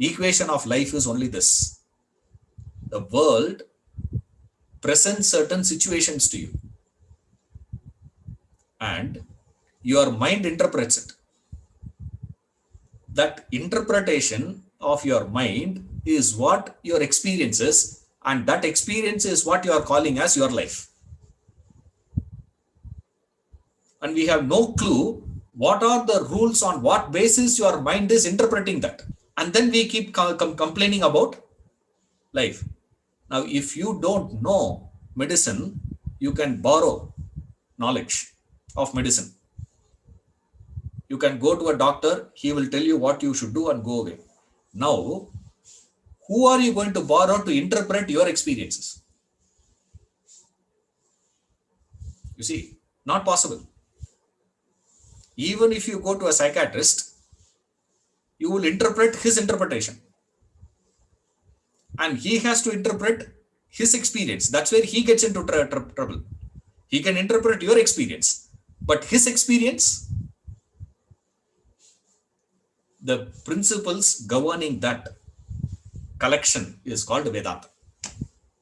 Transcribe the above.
equation of life is only this. The world presents certain situations to you, and your mind interprets it. That interpretation of your mind is what your experience is, and that experience is what you are calling as your life. And we have no clue what are the rules on what basis your mind is interpreting that. And then we keep complaining about life. Now, if you don't know medicine, you can borrow knowledge of medicine. You can go to a doctor, he will tell you what you should do and go away. Now, who are you going to borrow to interpret your experiences? You see, not possible. Even if you go to a psychiatrist, you will interpret his interpretation. And he has to interpret his experience. That's where he gets into trouble. He can interpret your experience, but his experience, the principles governing that collection is called Vedanta.